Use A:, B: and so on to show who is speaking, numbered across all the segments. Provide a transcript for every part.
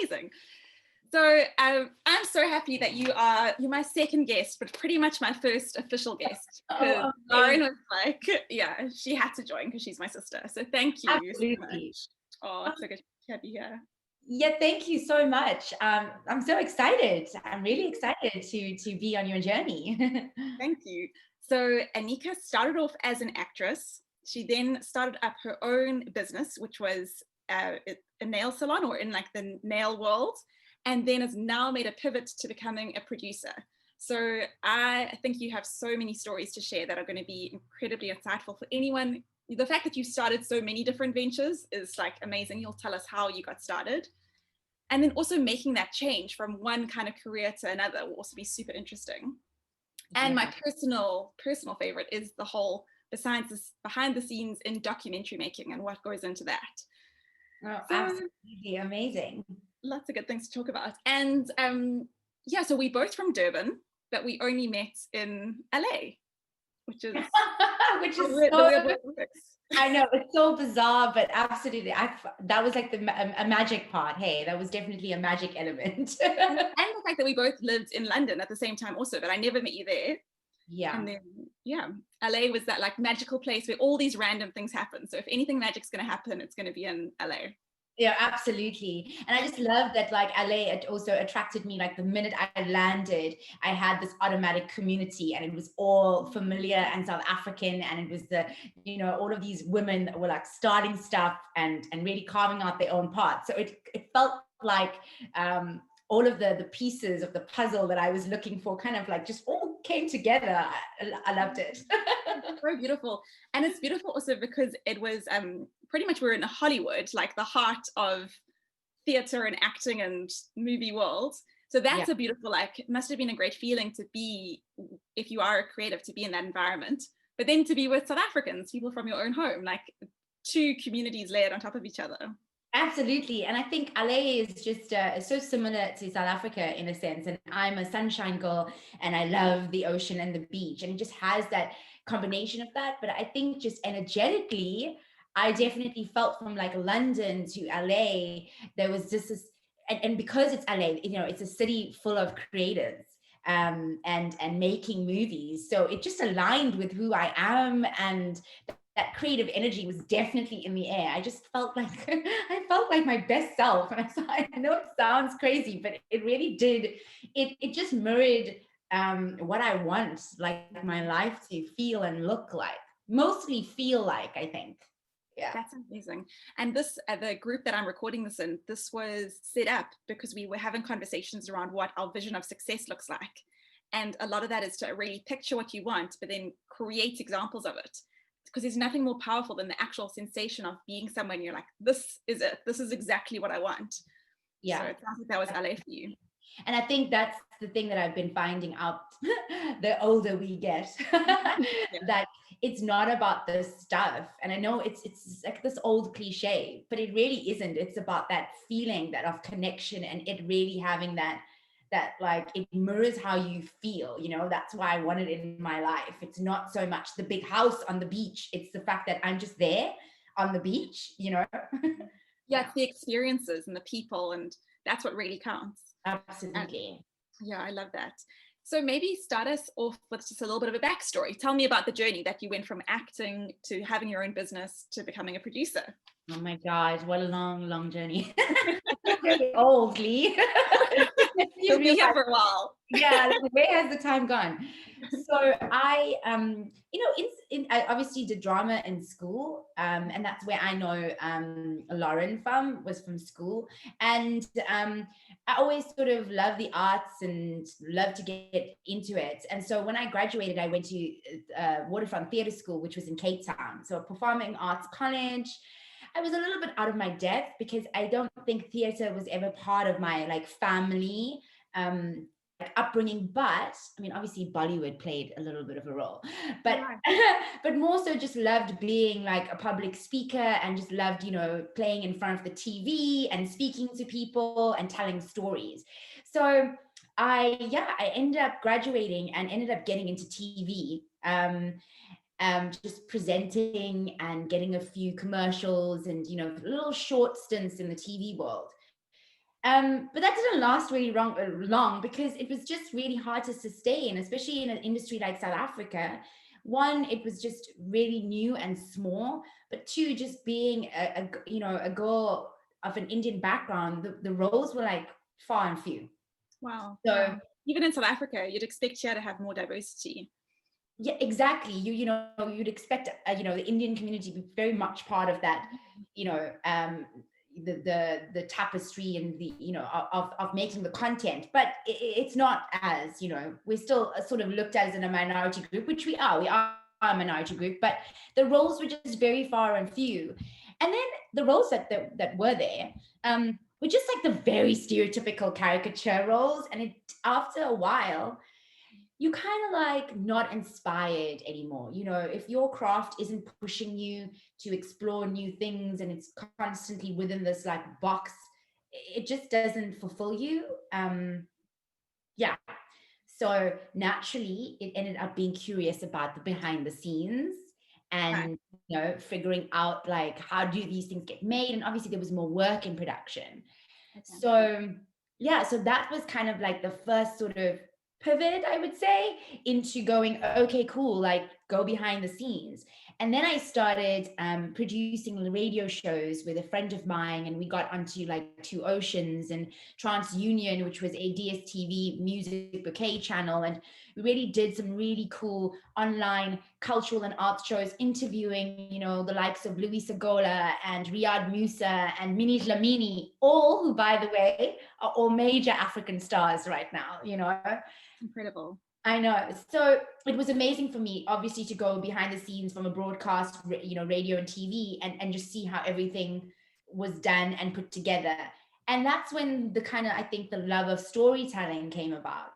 A: amazing. So I'm so happy that you're my second guest, but pretty much my first official guest. Because Lauren was like, yeah, she had to join because she's my sister. So thank you
B: Absolutely.
A: so much. Oh, it's so good to have you here.
B: Yeah, thank you so much. I'm so excited. I'm really excited to be on your journey.
A: Thank you. So Arnica started off as an actress. She then started up her own business, which was a nail salon, or in like the nail world, and then has now made a pivot to becoming a producer. So I think you have so many stories to share that are going to be incredibly insightful for anyone. The fact that you started so many different ventures is like amazing. You'll tell us how you got started. And then also making that change from one kind of career to another will also be super interesting. And my personal favorite is the whole behind the scenes in documentary making and what goes into that.
B: Oh, so, absolutely amazing.
A: Lots of good things to talk about. And yeah, so we both from Durban, but we only met in LA, which is
B: so, I know, it's so bizarre, but absolutely, that was like a magic part. Hey, that was definitely a magic element.
A: And the fact that we both lived in London at the same time also, but I never met you there.
B: Yeah.
A: And then, yeah, LA was that like magical place where all these random things happen. So if anything magic's going to happen, it's going to be in LA.
B: Yeah, absolutely. And I just love that, like, LA, it also attracted me. Like the minute I landed, I had this automatic community, and it was all familiar and South African. And it was all of these women that were like starting stuff and really carving out their own path. So it felt like all of the pieces of the puzzle that I was looking for kind of like just all came together. I loved it.
A: So beautiful. And it's beautiful also because it was pretty much we're in Hollywood, like the heart of theater and acting and movie world. So that's a beautiful, like, it must have been a great feeling to be, if you are a creative, to be in that environment, but then to be with South Africans, people from your own home, like two communities layered on top of each other.
B: Absolutely. And I think LA is just so similar to South Africa in a sense. And I'm a sunshine girl and I love the ocean and the beach. And it just has that combination of that. But I think just energetically, I definitely felt from like London to LA, there was just this, and because it's LA, it's a city full of creators and making movies. So it just aligned with who I am, and that creative energy was definitely in the air. I just felt like I felt like my best self. And I know it sounds crazy, but it really did. It just mirrored what I want, like my life to feel and look like. Mostly feel like, I think. Yeah.
A: That's amazing. And this, the group that I'm recording this in, this was set up because we were having conversations around what our vision of success looks like. And a lot of that is to really picture what you want, but then create examples of it. Because there's nothing more powerful than the actual sensation of being somewhere and you're like, this is it. This is exactly what I want.
B: Yeah.
A: So it sounds like that was LA for you.
B: And I think that's the thing that I've been finding out the older we get, that it's not about the stuff. And I know it's like this old cliche, but it really isn't. It's about that feeling, that of connection, and it really having that like it mirrors how you feel. That's why I want it in my life. It's not so much the big house on the beach. It's the fact that I'm just there on the beach,
A: Yeah, it's the experiences and the people, and that's what really counts.
B: Absolutely.
A: Yeah, I love that. So maybe start us off with just a little bit of a backstory. Tell me about the journey that you went from acting to having your own business to becoming a producer.
B: Oh my God, what a long journey. Very old, Leigh.
A: You'll be here for a while.
B: Yeah, like, where has the time gone? So I, I obviously did drama in school, and that's where I know Lauren was from school. And I always sort of loved the arts and loved to get into it. And so when I graduated, I went to Waterfront Theatre School, which was in Cape Town. So a performing arts college. I was a little bit out of my depth because I don't think theatre was ever part of my like family upbringing, but I mean, obviously Bollywood played a little bit of a role, but but more so just loved being like a public speaker and just loved, playing in front of the TV and speaking to people and telling stories. So I ended up graduating and ended up getting into TV. Just presenting and getting a few commercials and, little short stints in the TV world. But that didn't last really long because it was just really hard to sustain, especially in an industry like South Africa. One, it was just really new and small, but two, just being a girl of an Indian background, the roles were like far and few.
A: Wow.
B: So
A: Even in South Africa, you'd expect here to have more diversity.
B: yeah, exactly. You'd expect the Indian community to be very much part of that, you know, the tapestry and the of making the content, but it's not, as we're still sort of looked at as in a minority group, which we are a minority group, but the roles were just very far and few. And then the roles that were there were just like the very stereotypical caricature roles, and after a while you kind of like not inspired anymore. If your craft isn't pushing you to explore new things and it's constantly within this like box, it just doesn't fulfill you. Yeah. So naturally, it ended up being curious about the behind the scenes and, figuring out like, how do these things get made? And obviously there was more work in production.
A: Okay.
B: So yeah, so that was kind of like the first sort of pivot, I would say, into going, okay, cool, like go behind the scenes. And then I started producing radio shows with a friend of mine, and we got onto like Two Oceans and TransUnion, which was a DSTV music bouquet channel. And we really did some really cool online cultural and arts shows, interviewing, the likes of Louis Segola and Riyad Musa and Minnie Dlamini, all who, by the way, are all major African stars right now,
A: Incredible.
B: I know. So it was amazing for me, obviously, to go behind the scenes from a broadcast, radio and TV, and just see how everything was done and put together. And that's when the kind of, I think, the love of storytelling came about,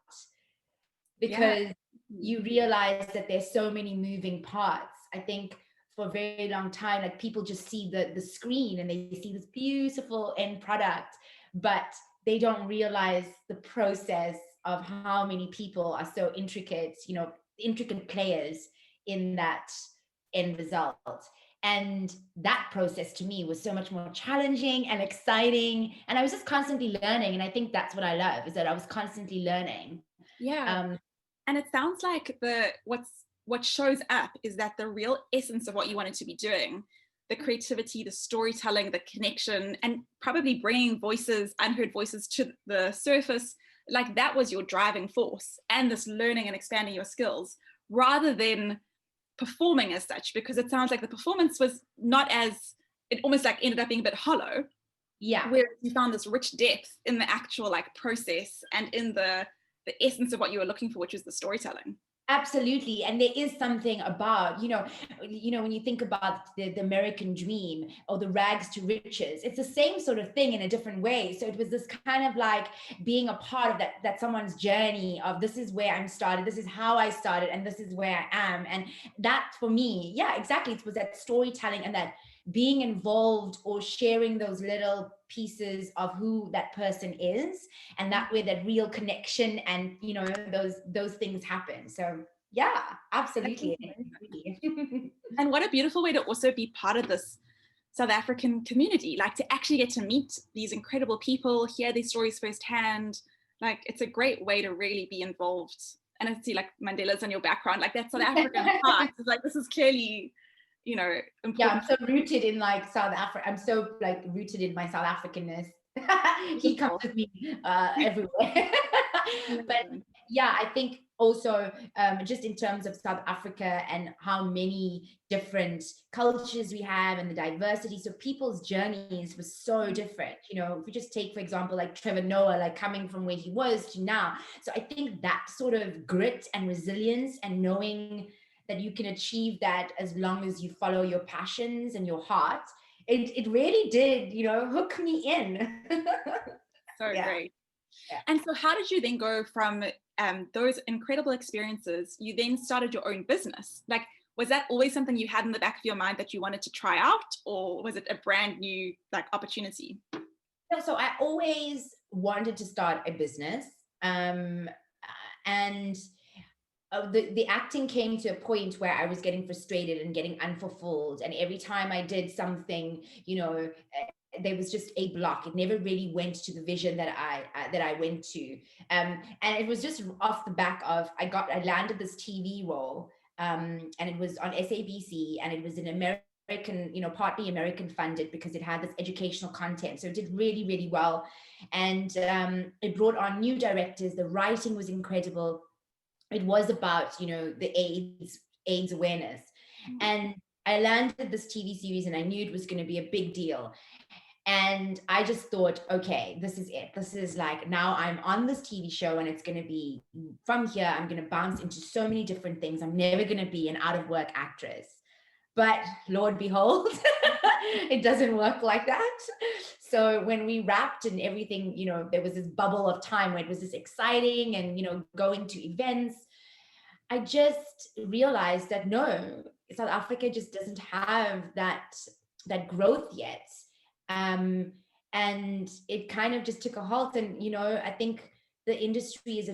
B: because you realize that there's so many moving parts. I think for a very long time, like people just see the screen and they see this beautiful end product, but they don't realize the process of how many people are so intricate players in that end result. And that process to me was so much more challenging and exciting, and I was just constantly learning. And I think that's what I love, is that I was constantly learning.
A: And it sounds like what shows up is that the real essence of what you wanted to be doing, the creativity, the storytelling, the connection, and probably bringing unheard voices to the surface, like that was your driving force, and this learning and expanding your skills, rather than performing as such, because it sounds like the performance was not as, it almost like ended up being a bit hollow.
B: Yeah.
A: Where you found this rich depth in the actual like process and in the essence of what you were looking for, which is the storytelling.
B: Absolutely. And there is something about, when you think about the American dream or the rags to riches, it's the same sort of thing in a different way. So it was this kind of like being a part of that someone's journey of, this is where I'm started, this is how I started, and this is where I am. And that for me, yeah, exactly. It was that storytelling and that being involved or sharing those little pieces of who that person is, and that way that real connection and those things happen. So yeah, absolutely.
A: And what a beautiful way to also be part of this South African community, like to actually get to meet these incredible people, hear their stories firsthand. Like it's a great way to really be involved. And I see like Mandela's on your background, like that South African heart. It's like, this is clearly important.
B: Yeah, I'm so rooted in like South Africa. I'm so like rooted in my South Africanness. He comes with me everywhere. But yeah, I think also just in terms of South Africa and how many different cultures we have and the diversity, so people's journeys was so different. If you just take, for example, like Trevor Noah, like coming from where he was to now. So I think that sort of grit and resilience and knowing that you can achieve that as long as you follow your passions and your heart, it really did, hook me in.
A: So great. Yeah. And so how did you then go from those incredible experiences, you then started your own business? Like, was that always something you had in the back of your mind that you wanted to try out, or was it a brand new like opportunity?
B: No, so I always wanted to start a business. And the acting came to a point where I was getting frustrated and getting unfulfilled. And every time I did something, there was just a block. It never really went to the vision that I went to. And it was just off the back of, I landed this TV role, and it was on SABC, and it was an American, partly American funded, because it had this educational content. So it did really, really well. And it brought on new directors. The writing was incredible. It was about, the AIDS awareness. And I landed this TV series, and I knew it was going to be a big deal. And I just thought, okay, this is it. This is like, now I'm on this TV show, and it's going to be, from here, I'm going to bounce into so many different things. I'm never going to be an out of work actress. But Lord behold, it doesn't work like that. So when we wrapped and everything, there was this bubble of time where it was this exciting and, going to events. I just realized that no, South Africa just doesn't have that growth yet. And it kind of just took a halt. And, I think the industry is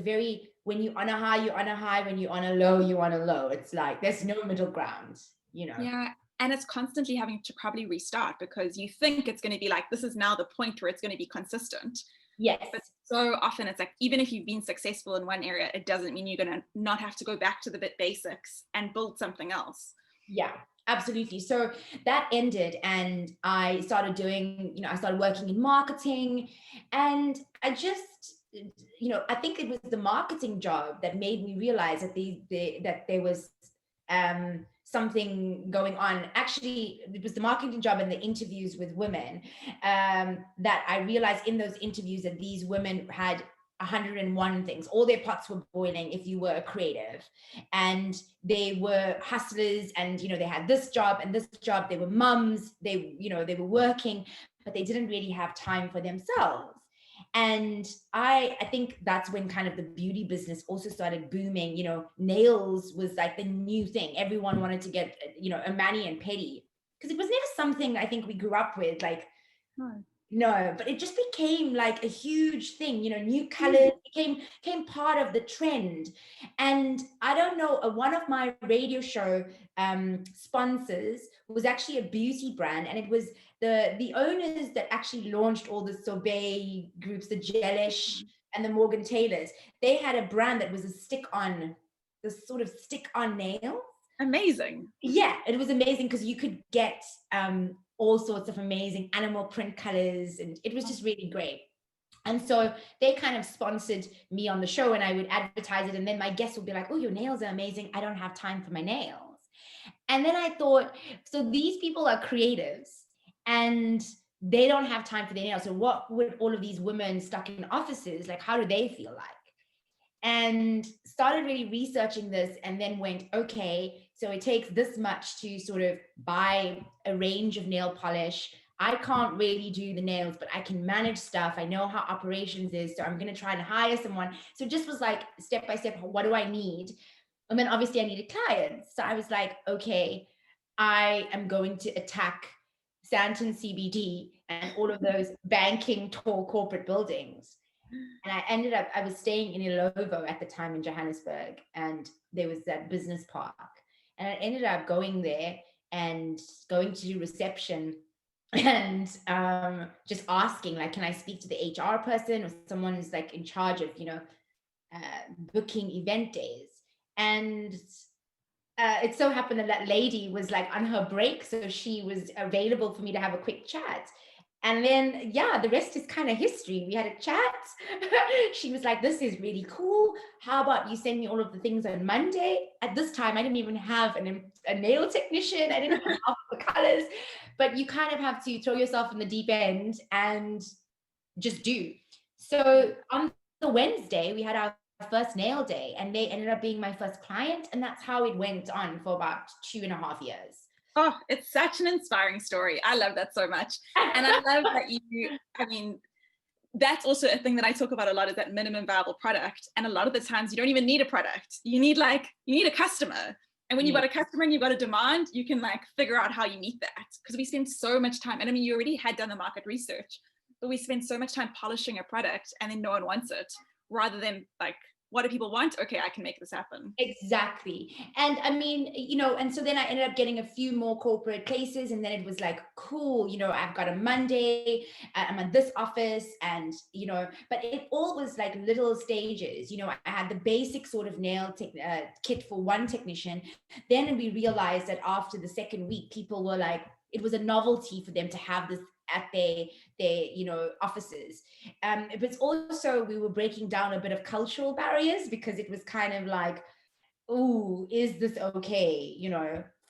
B: when you're on a high, you're on a high. When you're on a low, you're on a low. It's like, there's no middle ground,
A: Yeah. And it's constantly having to probably restart, because you think it's going to be like, this is now the point where it's going to be consistent.
B: Yes.
A: But so often it's like, even if you've been successful in one area, it doesn't mean you're going to not have to go back to the basics and build something else.
B: Yeah, absolutely. So that ended, and I started doing, I started working in marketing, and I just, I think it was the marketing job that made me realize that that there was something going on. Actually, it was the marketing job and the interviews with women that I realized in those interviews that these women had 101 things. All their pots were boiling if you were a creative, and they were hustlers, and they had this job and this job. They were mums, they were working, but they didn't really have time for themselves. And I think that's when kind of the beauty business also started booming. Nails was like the new thing. Everyone wanted to get, a mani and pedi, because it was never something I think we grew up with. Like, no, but it just became like a huge thing. New colors became part of the trend. And I don't know, one of my radio show sponsors was actually a beauty brand, and it was the owners that actually launched all the Sorbet groups, the Gelish and the Morgan Taylors. They had a brand that was this sort of stick-on nail.
A: Amazing.
B: Yeah, it was amazing, because you could get all sorts of amazing animal print colors, and it was just really great. And so they kind of sponsored me on the show, and I would advertise it, and then my guests would be like, oh, your nails are amazing. I don't have time for my nails. And then I thought, so these people are creatives, and they don't have time for their nails. So what would all of these women stuck in offices, like, how do they feel like? And started really researching this, and then went, okay, so it takes this much to sort of buy a range of nail polish. I can't really do the nails, but I can manage stuff. I know how operations is, so I'm going to try and hire someone. So it just was like step by step, what do I need? And then obviously I needed clients. So I was like, okay, I am going to attack Sandton CBD and all of those banking tall corporate buildings. And I was staying in Ilovo at the time in Johannesburg, and there was that business park. And I ended up going there and going to do reception, and just asking, like, can I speak to the HR person or someone who's like in charge of, booking event days? And it so happened that lady was like on her break, so she was available for me to have a quick chat. And then, yeah, the rest is kind of history. We had a chat. She was like, this is really cool. How about you send me all of the things on Monday? At this time, I didn't even have a nail technician. I didn't have half the colors. But you kind of have to throw yourself in the deep end and just do. So on the Wednesday, we had our first nail day, and they ended up being my first client. And that's how it went on for about 2.5 years.
A: Oh, it's such an inspiring story. I love that so much. And I love that that's also a thing that I talk about a lot, is that minimum viable product. And a lot of the times you don't even need a product. You need a customer. And when you've got a customer and you've got a demand, you can figure out how you meet that. Because we spend so much time, and I mean, you already had done the market research, but we spend so much time polishing a product and then no one wants it, rather than what do people want? Okay, I can make this happen.
B: Exactly. And I mean, and so then I ended up getting a few more corporate places, and then it was like, cool, I've got a Monday, I'm at this office, and, but it all was like little stages. I had the basic sort of nail kit for one technician. Then we realized that after the second week, people were like, it was a novelty for them to have this at their offices. But also we were breaking down a bit of cultural barriers, because it was kind of like, ooh, is this okay,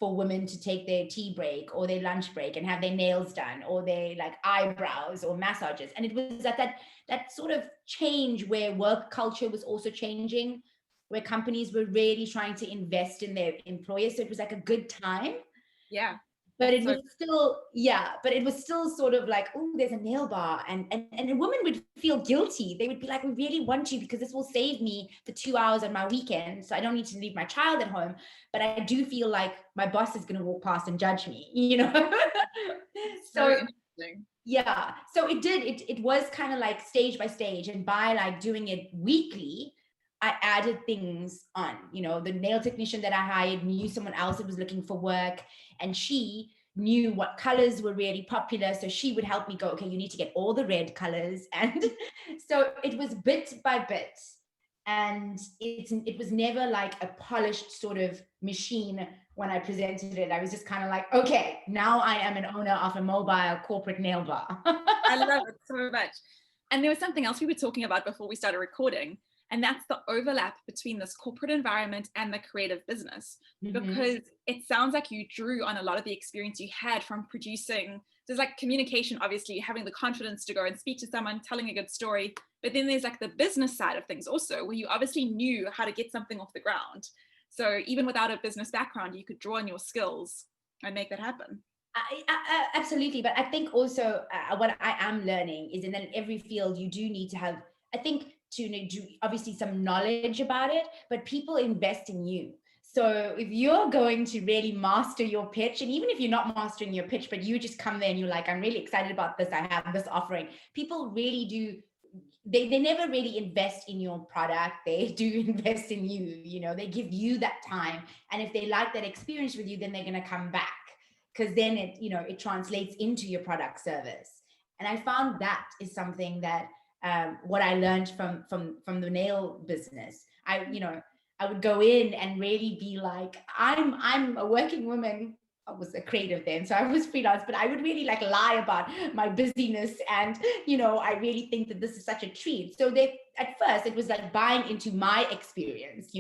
B: for women to take their tea break or their lunch break and have their nails done, or their like eyebrows or massages? And it was at that sort of change where work culture was also changing, where companies were really trying to invest in their employees. So it was like a good time.
A: Yeah.
B: But it was still, but it was still sort of like, oh, there's a nail bar. And a woman would feel guilty. They would be like, we really want you because this will save me the 2 hours on my weekend. So I don't need to leave my child at home. But I do feel like my boss is going to walk past and judge me,
A: So interesting.
B: Yeah. So it was kind of like stage by stage. And by like doing it weekly, I added things on. The nail technician that I hired knew someone else that was looking for work, and she knew what colors were really popular. So she would help me go, okay, you need to get all the red colors. And so it was bit by bit. And it was never like a polished sort of machine. When I presented it, I was just kind of like, okay, now I am an owner of a mobile corporate nail bar.
A: I love it so much. And there was something else we were talking about before we started recording, and that's the overlap between this corporate environment and the creative business. Because it sounds like you drew on a lot of the experience you had from producing. There's like communication, obviously, having the confidence to go and speak to someone, telling a good story. But then there's like the business side of things also, where you obviously knew how to get something off the ground. So even without a business background, you could draw on your skills and make that happen.
B: Absolutely. But I think also what I am learning is in every field, you do need to have, I think, to do obviously some knowledge about it, but people invest in you. So if you're going to really master your pitch, and even if you're not mastering your pitch, but you just come there and you're like, I'm really excited about this, I have this offering, people really do. They never really invest in your product. They do invest in you. They give you that time. And if they like that experience with you, then they're going to come back, because then it translates into your product service. And I found that is something that what I learned from the nail business. I would go in and really be like, I'm a working woman. I was a creative then, so I was freelance, but I would really like lie about my busyness. And, I really think that this is such a treat. So at first it was like buying into my experience,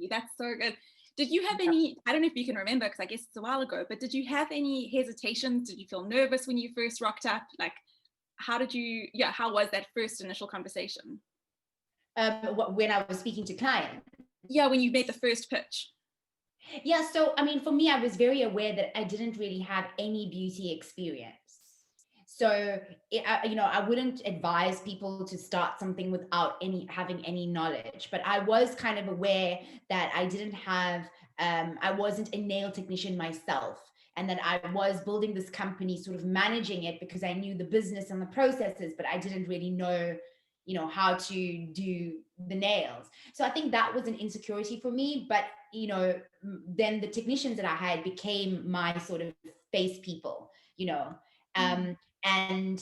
A: That's so good. Did you have any, I don't know if you can remember, because I guess it's a while ago, but did you have any hesitations? Did you feel nervous when you first rocked up? Like, how was that first initial conversation?
B: When I was speaking to clients?
A: Yeah, when you made the first pitch.
B: Yeah. So, I mean, for me, I was very aware that I didn't really have any beauty experience. So, I wouldn't advise people to start something without having any knowledge. But I was kind of aware that I didn't have, I wasn't a nail technician myself, and that I was building this company, sort of managing it, because I knew the business and the processes, but I didn't really know, how to do the nails. So I think that was an insecurity for me. But, then the technicians that I had became my sort of face people, and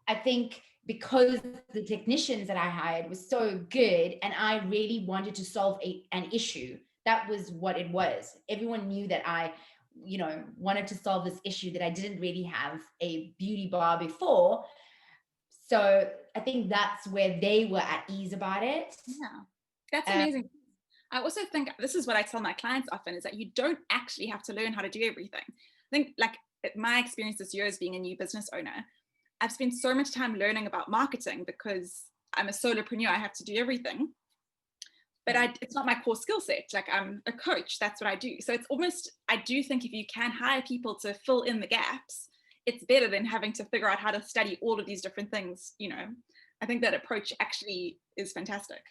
B: I think because the technicians that I hired was so good, and I really wanted to solve an issue. That was what it was. Everyone knew that I, wanted to solve this issue, that I didn't really have a beauty bar before. So I think that's where they were at ease about it.
A: Yeah, that's amazing. I also think this is what I tell my clients often, is that you don't actually have to learn how to do everything. I think, like, my experience this year as being a new business owner, I've spent so much time learning about marketing because I'm a solopreneur. I have to do everything. But it's not my core skill set. Like, I'm a coach. That's what I do. So it's almost, I do think if you can hire people to fill in the gaps, it's better than having to figure out how to study all of these different things. I think that approach actually is fantastic.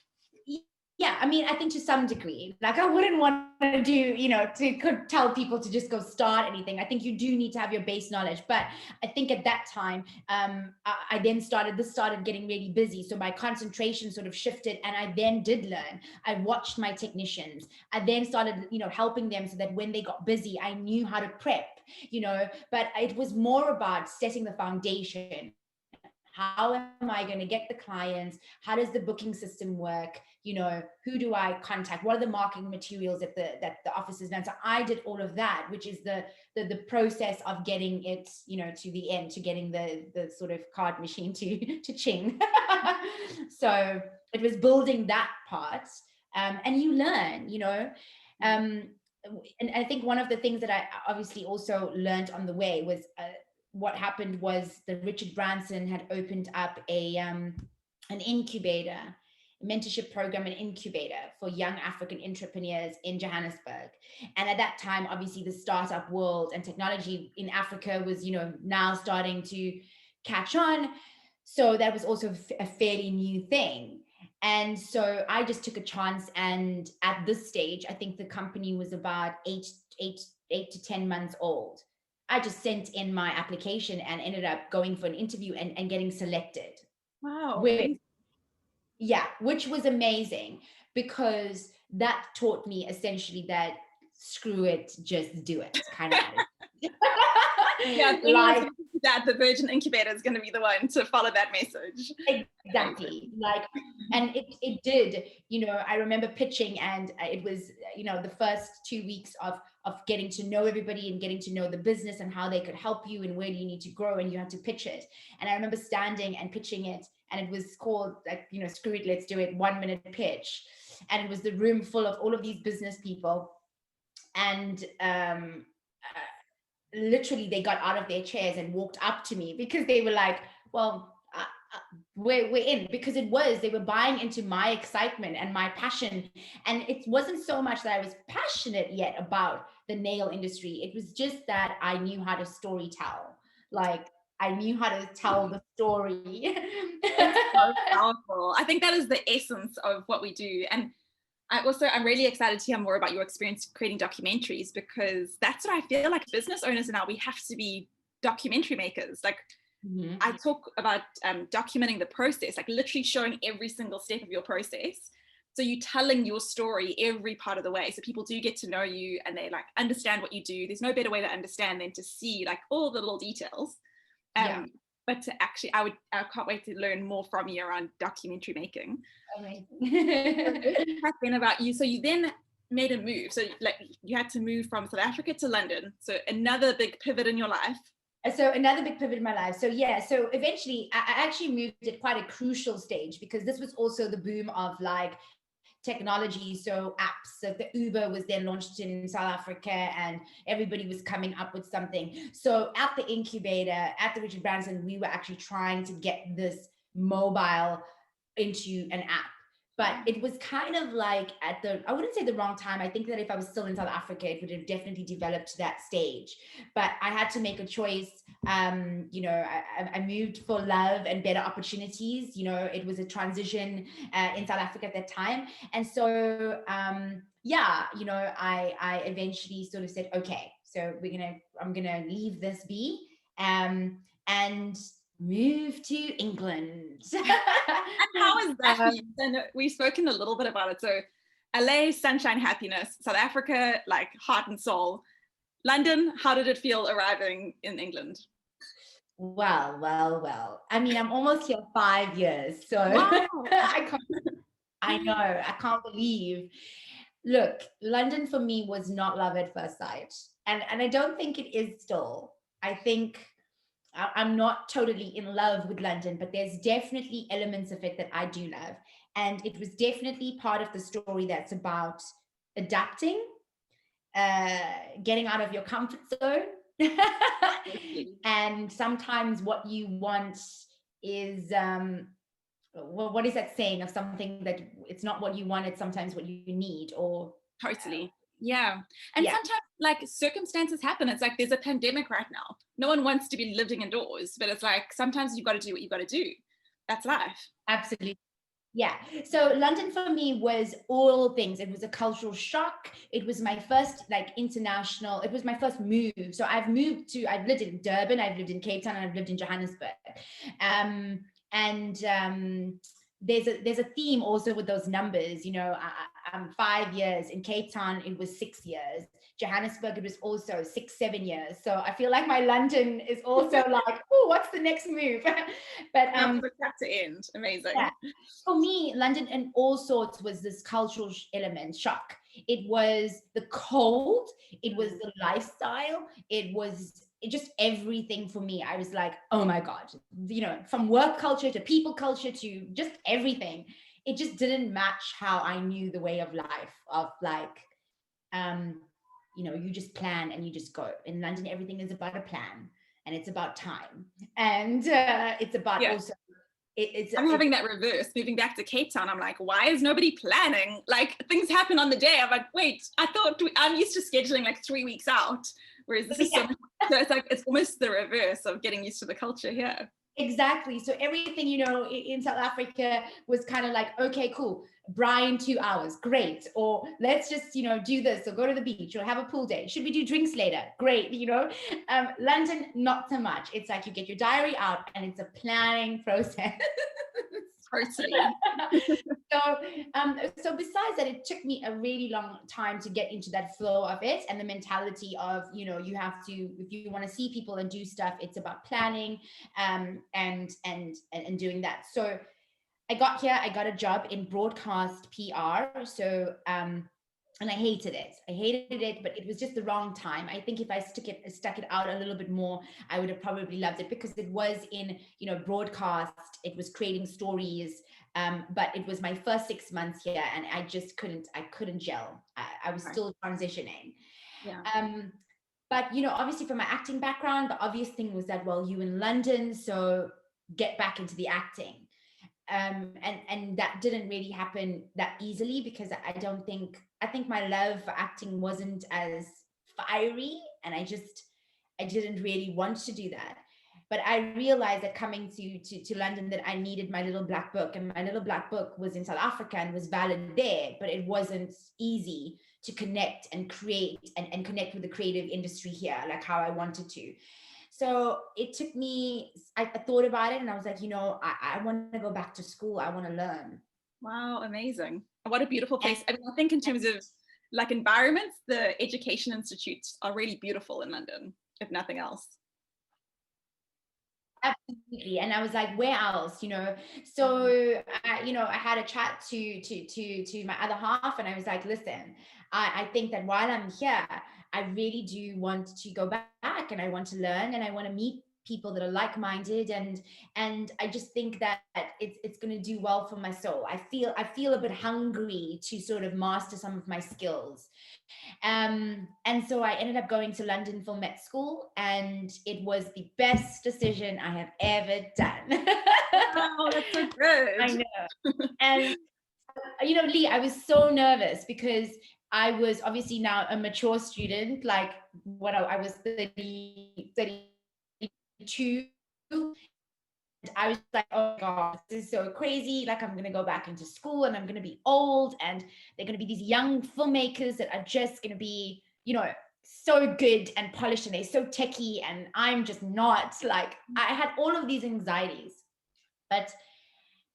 B: Yeah, I mean, I think to some degree, like I wouldn't want to do, to tell people to just go start anything. I think you do need to have your base knowledge. But I think at that time, I then started getting really busy. So my concentration sort of shifted and I then did learn. I watched my technicians. I then started, helping them so that when they got busy, I knew how to prep, but it was more about setting the foundation. How am I going to get the clients? How does the booking system work? Who do I contact? What are the marketing materials that the office has done? So I did all of that, which is the process of getting it, to the end, to getting the sort of card machine to ching. So it was building that part, and you learn, and I think one of the things that I obviously also learned on the way was, what happened was that Richard Branson had opened up an incubator, mentorship program, an incubator for young African entrepreneurs in Johannesburg. And at that time, obviously the startup world and technology in Africa was, now starting to catch on. So that was also a fairly new thing. And so I just took a chance. And at this stage, I think the company was about eight to 10 months old. I just sent in my application and ended up going for an interview and getting selected.
A: Wow.
B: Which was amazing, because that taught me essentially that screw it, just do it kind of attitude.
A: Yeah, like that the Virgin Incubator is going to be the one to follow that message.
B: Exactly. And it did, I remember pitching, and it was, the first 2 weeks of getting to know everybody and getting to know the business and how they could help you and where you need to grow, and you have to pitch it. And I remember standing and pitching it, and it was called, like, screw it, let's do it, 1 minute pitch. And it was the room full of all of these business people. And literally they got out of their chairs and walked up to me, because they were like, well, we're in, because they were buying into my excitement and my passion. And it wasn't so much that I was passionate yet about the nail industry. It was just that I knew how to story tell. Like, I knew how to tell the story.
A: That's so powerful. I think that is the essence of what we do. And I'm really excited to hear more about your experience creating documentaries, because that's what I feel like business owners now, we have to be documentary makers. Like, mm-hmm. I talk about documenting the process, like literally showing every single step of your process. So you're telling your story every part of the way. So people do get to know you and they like understand what you do. There's no better way to understand than to see like all the little details. But to actually, I can't wait to learn more from you around documentary making. Then about you. So you then made a move. So like you had to move from South Africa to London. So another big pivot in your life.
B: So another big pivot in my life. So so eventually I actually moved at quite a crucial stage, because this was also the boom of like technology, so apps. So the Uber was then launched in South Africa, and everybody was coming up with something. So at the incubator, at the Richard Branson, we were actually trying to get this mobile into an app. But it was kind of like I wouldn't say the wrong time. I think that if I was still in South Africa, it would have definitely developed to that stage. But I had to make a choice. I moved for love and better opportunities. It was a transition in South Africa at that time. And so, I eventually sort of said, okay, so I'm going to leave this be. And move to England.
A: And how is that? And we've spoken a little bit about it. So LA, sunshine, happiness. South Africa, like heart and soul. London, how did it feel arriving in England?
B: Well. I mean, I'm almost here 5 years. So wow. I know, I can't believe. Look, London for me was not love at first sight. And I don't think it is still. I think I'm not totally in love with London, but there's definitely elements of it that I do love. And it was definitely part of the story that's about adapting, getting out of your comfort zone. And sometimes what you want is, what is that saying of something that it's not what you want, it's sometimes what you need, or...
A: Totally. Yeah. And sometimes like circumstances happen. It's like there's a pandemic right now. No one wants to be living indoors, but it's like sometimes you've got to do what you've got to do. That's life.
B: Absolutely. Yeah. So London for me was all things. It was a cultural shock. It was my first like international, it was my first move. So I've lived in Durban, I've lived in Cape Town, and I've lived in Johannesburg. And there's a theme also with those numbers. I'm 5 years. In Cape Town, it was 6 years. Johannesburg, it was also 6, 7 years. So I feel like my London is also like, oh, what's the next move? But
A: to end. Amazing.
B: yeah. For me, London and all sorts was this cultural element, shock. It was the cold, it was the lifestyle, it just everything for me. I was like, oh my God, from work culture to people culture to just everything. It just didn't match how I knew the way of life, of like, you just plan and you just go. In London, everything is about a plan and it's about time. And it's about also
A: I'm having that reverse. Moving back to Cape Town, I'm like, why is nobody planning? Like, things happen on the day. I'm like, wait, I thought I'm used to scheduling like 3 weeks out, whereas this is so it's like it's almost the reverse of getting used to the culture here.
B: Exactly. So everything, in South Africa was kind of like, okay, cool. Brian, 2 hours. Great. Or let's just, do this or go to the beach or have a pool day. Should we do drinks later? Great. London, not so much. It's like you get your diary out and it's a planning process.
A: Totally.
B: So besides that, it took me a really long time to get into that flow of it and the mentality of, you have to, if you want to see people and do stuff, it's about planning, and doing that. So I got here, I got a job in broadcast PR. So, and I hated it, but it was just the wrong time. I think if I stuck it out a little bit more, I would have probably loved it, because it was in, broadcast, it was creating stories. But it was my first 6 months here and I just couldn't gel. I was still transitioning.
A: Yeah.
B: But, obviously from my acting background, the obvious thing was that, well, you in London, so get back into the acting. And that didn't really happen that easily, because I think my love for acting wasn't as fiery, and I didn't really want to do that. But I realized that coming to London, that I needed my little black book, and my little black book was in South Africa and was valid there, but it wasn't easy to connect and create and connect with the creative industry here, like how I wanted to. So it took me, I thought about it and I was like, I want to go back to school. I want to learn.
A: Wow, amazing. What a beautiful place. I think in terms of like environments, the education institutes are really beautiful in London, if nothing else.
B: Absolutely. And I was like, where else, So, I had a chat to my other half, and I was like, listen, I think that while I'm here, I really do want to go back, and I want to learn, and I want to meet people that are like-minded, and I just think that it's going to do well for my soul. I feel a bit hungry to sort of master some of my skills. And so I ended up going to London Film Met School, and it was the best decision I have ever done.
A: Oh, that's so good.
B: I know. And, Leigh, I was so nervous because I was obviously now a mature student, like when I was 32. I was like, oh God, this is so crazy. Like, I'm going to go back into school and I'm going to be old, and they're going to be these young filmmakers that are just going to be, so good and polished, and they're so techie, and I'm just not. Like, I had all of these anxieties. But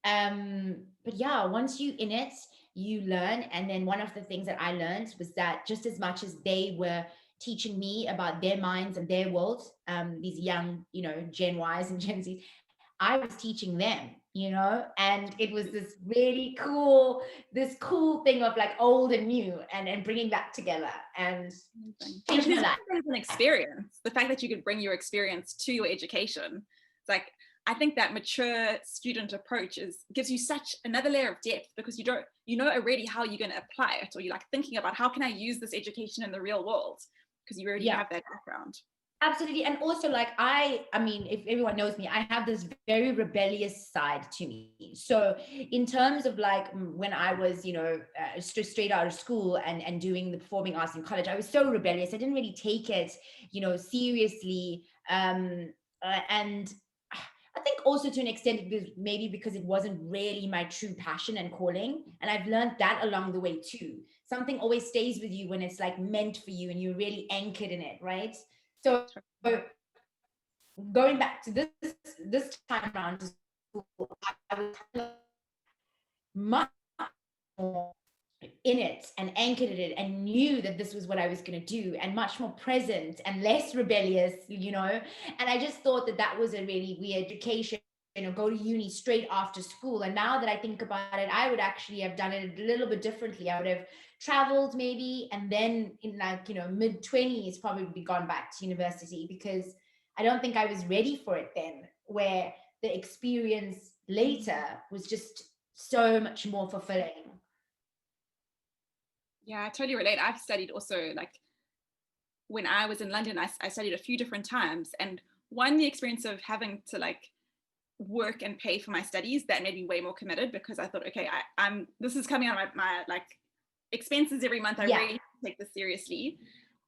B: yeah, once you in it, you learn. And then one of the things that I learned was that just as much as they were teaching me about their minds and their world, these young, Gen Ys and Gen Zs, I was teaching them, and it was this really cool thing of like old and new, and bringing that together and changing my life.
A: An experience. The fact that you could bring your experience to your education, it's like, I think that mature student approach gives you such another layer of depth, because you know already how you're going to apply it, or you're like thinking about how can I use this education in the real world, because you already have that background.
B: Absolutely. And also, like, I mean, if everyone knows me, I have this very rebellious side to me. So in terms of like when I was, straight out of school and doing the performing arts in college, I was so rebellious. I didn't really take it, seriously. And I think also to an extent, maybe because it wasn't really my true passion and calling. And I've learned that along the way too. Something always stays with you when it's like meant for you and you're really anchored in it, right? So going back to this time around to school, I was much more in it and anchored in it and knew that this was what I was going to do, and much more present and less rebellious, you know. And I just thought that that was a really weird education, you know, go to uni straight after school. And now that I think about it, I would actually have done it a little bit differently. I would have traveled maybe, and then in like, you know, mid-20s probably gone back to university, because I don't think I was ready for it then, where the experience later was just so much more fulfilling.
A: Yeah, I totally relate. I've studied also, like when I was in London, I studied a few different times. And one, the experience of having to like work and pay for my studies, that made me way more committed, because I thought, okay, this is coming out of my like expenses every month. I really take this seriously.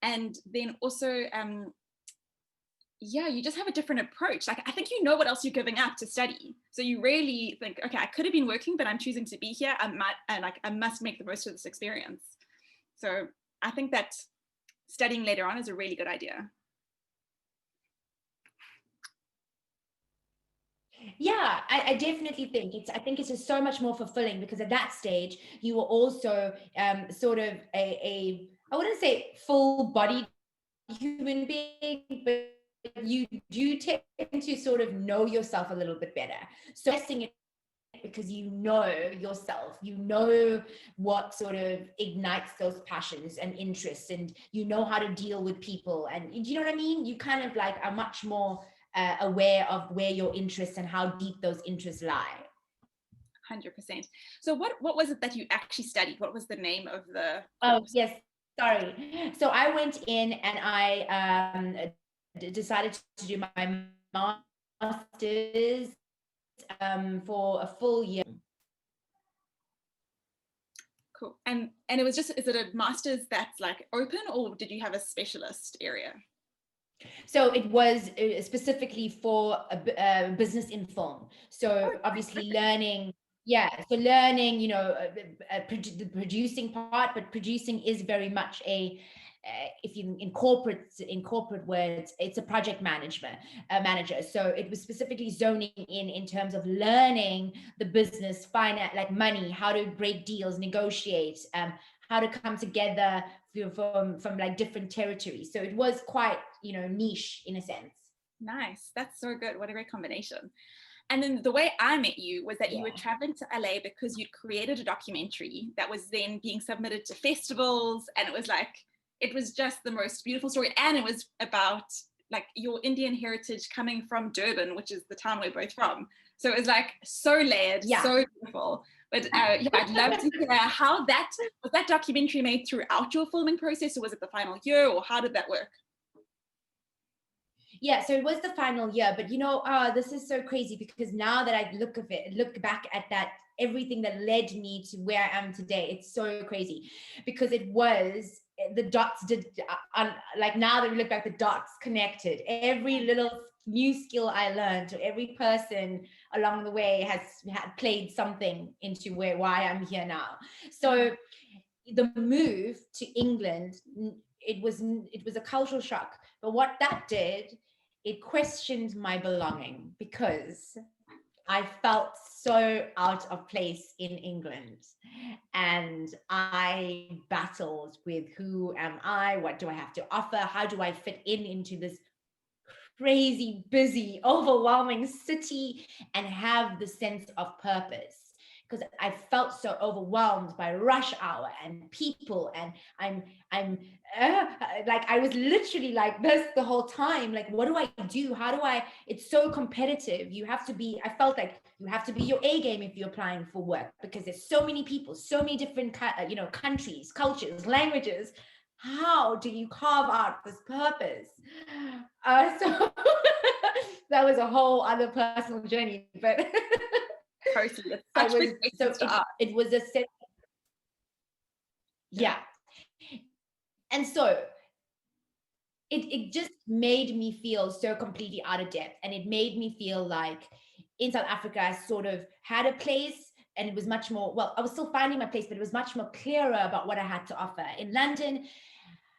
A: And then also, you just have a different approach. Like, I think you know what else you're giving up to study. So you really think, okay, I could have been working, but I'm choosing to be here. I must make the most of this experience. So I think that studying later on is a really good idea.
B: Yeah, I definitely think it's just so much more fulfilling, because at that stage you were also sort of I wouldn't say full-bodied human being, but you do tend to sort of know yourself a little bit better. So testing it, because you know yourself, you know what sort of ignites those passions and interests, and you know how to deal with people, and do you know what I mean? You kind of like are much more aware of where your interests and how deep those interests lie.
A: 100%. So what was it that you actually studied? What was the name of the
B: course?
A: Oh,
B: yes, sorry. So I went in and I decided to do my master's for a full year.
A: Cool. And it was just, is it a master's that's like open, or did you have a specialist area?
B: So it was specifically for a business in film. So obviously learning, so learning, you know, the producing part, but producing is very much if you in corporate words, it's a project manager. So it was specifically zoning in terms of learning the business, finance, like money, how to break deals, negotiate, how to come together from like different territories. So it was quite, you know, niche in a sense.
A: Nice. That's so good. What a great combination. And then the way I met you was that you were traveling to LA because you'd created a documentary that was then being submitted to festivals. And it was like, it was just the most beautiful story. And it was about like your Indian heritage coming from Durban, which is the town we're both from. So it was like so layered, so beautiful. But I'd love to hear how was that documentary made throughout your filming process, or was it the final year, or how did that work?
B: Yeah, so it was the final year, but you know, this is so crazy, because now that I look back at that, everything that led me to where I am today, it's so crazy, because it was the dots did like, now that we look back, the dots connected. Every little new skill I learned, or every person along the way had played something into why I'm here now. So the move to England, it was a cultural shock, but what that did, it questioned my belonging, because I felt so out of place in England, and I battled with, who am I? What do I have to offer? How do I fit into this crazy, busy, overwhelming city and have the sense of purpose? Because I felt so overwhelmed by rush hour and people, and I'm like, I was literally like this the whole time. Like, what do I do? How do I? It's so competitive. I felt like you have to be your A game if you're applying for work, because there's so many people, so many different countries, cultures, languages. How do you carve out this purpose? So that was a whole other personal journey, but it was a set. Yeah. And so it just made me feel so completely out of depth. And it made me feel like in South Africa, I sort of had a place, and it was much more, well, I was still finding my place, but it was much more clearer about what I had to offer. In London,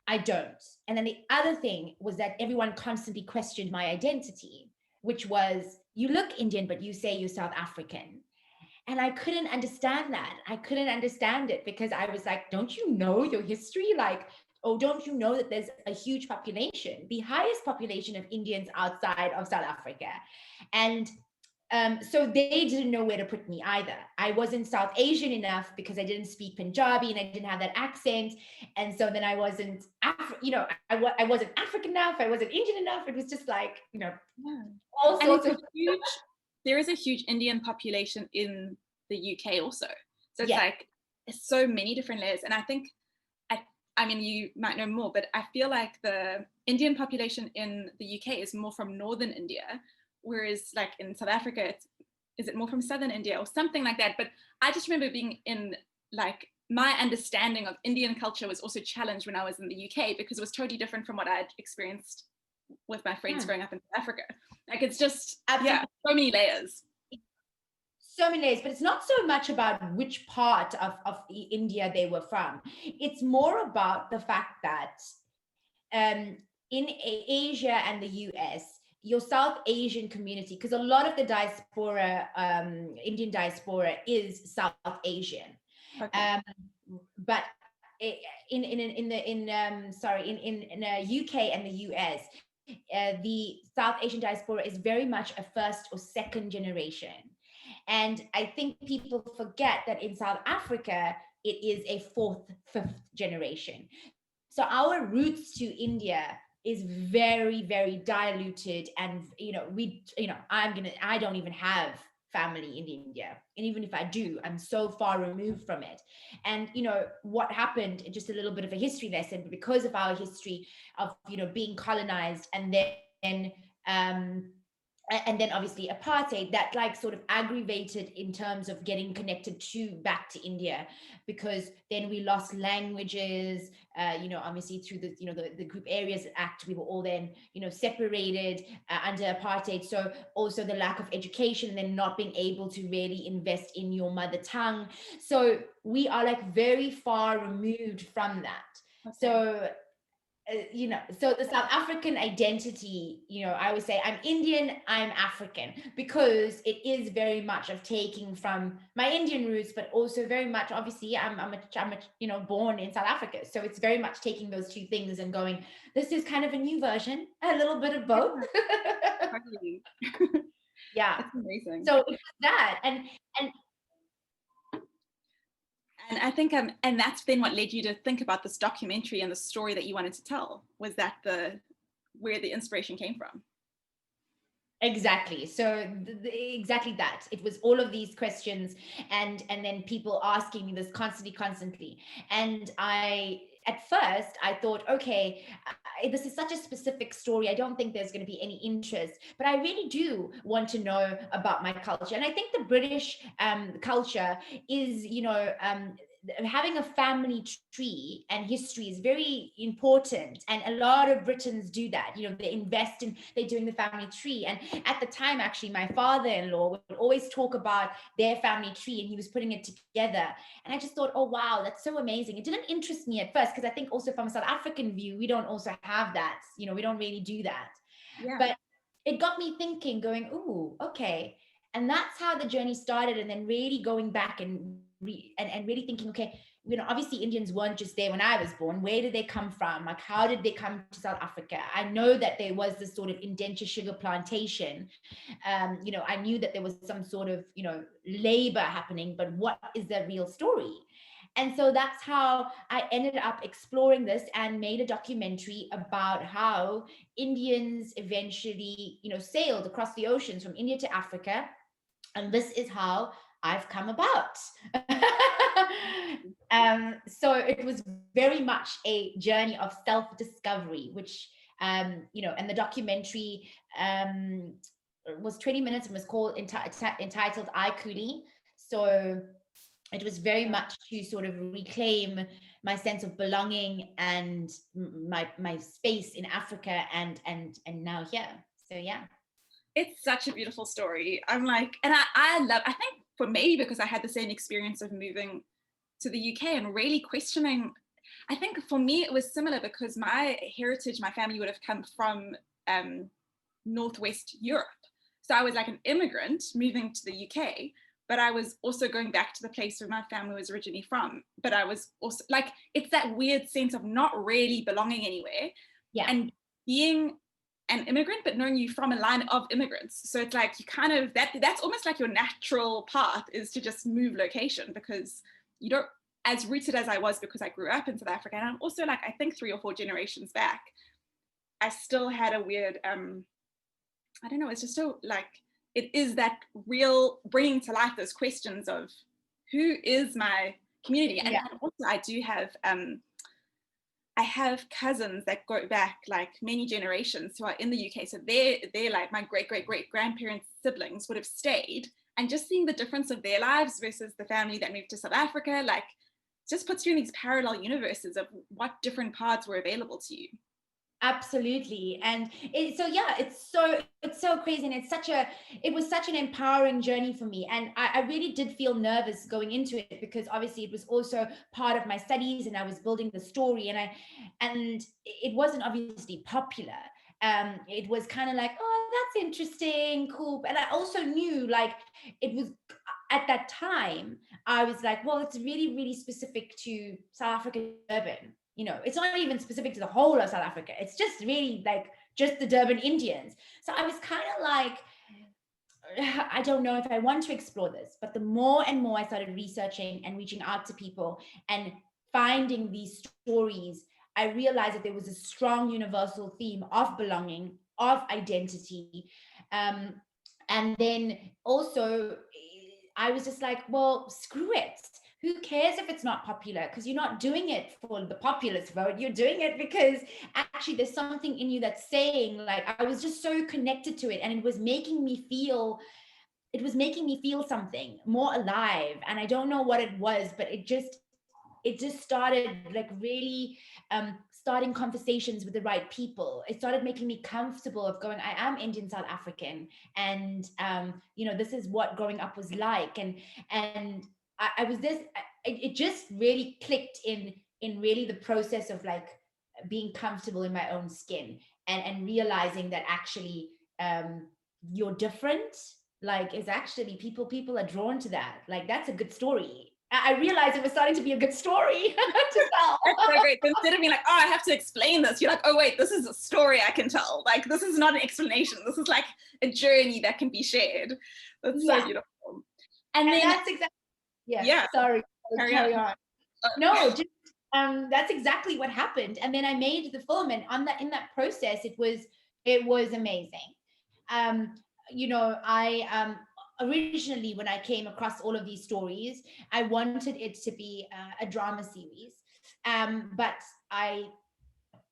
B: I don't. And then the other thing was that everyone constantly questioned my identity, which was, you look Indian, but you say you're South African. And I couldn't understand that. I couldn't understand it, because I was like, don't you know your history? Like, oh, don't you know that there's a huge population, the highest population of Indians outside of South Africa? And so they didn't know where to put me either. I wasn't South Asian enough because I didn't speak Punjabi and I didn't have that accent. And so then I wasn't, I wasn't African enough. I wasn't Indian enough. It was just like, all sorts of
A: there is a huge Indian population in the UK also. So it's
B: Yeah.
A: like so many different layers. And I think, I mean, you might know more, but I feel like the Indian population in the UK is more from northern India, whereas like in South Africa, is it more from southern India or something like that? But I just remember being in, like, my understanding of Indian culture was also challenged when I was in the UK, because it was totally different from what I'd experienced with my friends growing up in South Africa. Like, it's just, yeah, so many layers.
B: So many layers, but it's not so much about which part of India they were from. It's more about the fact that in Asia and the US, your South Asian community, because a lot of the diaspora, Indian diaspora, is South Asian.
A: Okay.
B: But in UK and the US, the South Asian diaspora is very much a first or second generation. And I think people forget that in South Africa, it is a fourth, fifth generation. So our roots to India is very, very diluted. And, I don't even have family in India. And even if I do, I'm so far removed from it. And, what happened, just a little bit of a history lesson, but because of our history of, being colonized and then obviously apartheid, that like sort of aggravated in terms of getting connected back to India, because then we lost languages, obviously through the Group Areas Act, we were all then, separated under apartheid. So also the lack of education, and then not being able to really invest in your mother tongue. So we are like very far removed from that. Okay. So so the South African identity, I always say I'm Indian, I'm African, because it is very much of taking from my Indian roots, but also very much, obviously, I'm born in South Africa. So it's very much taking those two things and going, this is kind of a new version, a little bit of both. Yeah.
A: That's amazing.
B: So it's that. And
A: I think, and that's then what led you to think about this documentary and the story that you wanted to tell. Was that where the inspiration came from?
B: Exactly. So exactly that. It was all of these questions, and then people asking me this constantly. And at first I thought, okay, this is such a specific story. I don't think there's going to be any interest, but I really do want to know about my culture. And I think the British culture is, having a family tree and history is very important. And a lot of Britons do that. They invest in, they're doing the family tree. And at the time, actually, my father-in-law would always talk about their family tree, and he was putting it together. And I just thought, oh, wow, that's so amazing. It didn't interest me at first, because I think also from a South African view, we don't also have that. We don't really do that. Yeah. But it got me thinking, going, ooh, okay. And that's how the journey started. And then really going back and really thinking, okay, obviously Indians weren't just there when I was born. Where did they come from? Like, how did they come to South Africa? I know that there was this sort of indenture sugar plantation. I knew that there was some sort of, labor happening, but what is the real story? And so that's how I ended up exploring this and made a documentary about how Indians eventually, sailed across the oceans from India to Africa. And this is how I've come about. So it was very much a journey of self-discovery, which, and the documentary was 20 minutes and was called entitled I Coolie. So it was very much to sort of reclaim my sense of belonging and my space in Africa and now here. So yeah.
A: It's such a beautiful story. I'm like, and I think for me, because I had the same experience of moving to the UK and really questioning, I think for me it was similar because my heritage, my family would have come from Northwest Europe. So I was like an immigrant moving to the UK, but I was also going back to the place where my family was originally from. But I was also like, it's that weird sense of not really belonging anywhere.
B: Yeah.
A: And being an immigrant, but knowing you from a line of immigrants. So it's like you kind of, that's almost like your natural path is to just move location, because you don't, as rooted as I was, because I grew up in South Africa, and I'm also like, I think 3 or 4 generations back, I still had a weird, I don't know, it's just so like, it is that real bringing to life those questions of who is my community. And, and also I do have, I have cousins that go back like many generations who are in the UK. So they're like my great grandparents' siblings would have stayed, and just seeing the difference of their lives versus the family that moved to South Africa, like just puts you in these parallel universes of what different paths were available to you.
B: Absolutely. And it's so crazy, and it was such an empowering journey for me. And I really did feel nervous going into it, because obviously it was also part of my studies and I was building the story, and it wasn't obviously popular. It was kind of like, oh, that's interesting, cool. And I also knew, like, it was at that time, I was like, well, it's really, really specific to South African urban. You know, it's not even specific to the whole of South Africa. It's just really like just the Durban Indians. So I was kind of like, I don't know if I want to explore this. But the more and more I started researching and reaching out to people and finding these stories, I realized that there was a strong universal theme of belonging, of identity. And then also, I was just like, well, screw it. Who cares if it's not popular? Because you're not doing it for the populist vote. You're doing it because actually there's something in you that's saying, like, I was just so connected to it, and it was making me feel something more alive. And I don't know what it was, but it just started like really starting conversations with the right people. It started making me comfortable of going, I am Indian South African, and this is what growing up was like. And I was this, it just really clicked in really the process of like being comfortable in my own skin, and realizing that actually you're different, like, is actually people are drawn to that. Like, that's a good story. I realized it was starting to be a good story to tell.
A: That's so great. So instead of being like, oh, I have to explain this, you're like, oh wait, this is a story I can tell. Like, this is not an explanation. This is like a journey that can be shared. That's so beautiful.
B: And then that's exactly, sorry, carry on. No, just that's exactly what happened. And then I made the film, and in that process, it was amazing. I originally, when I came across all of these stories, I wanted it to be a drama series. But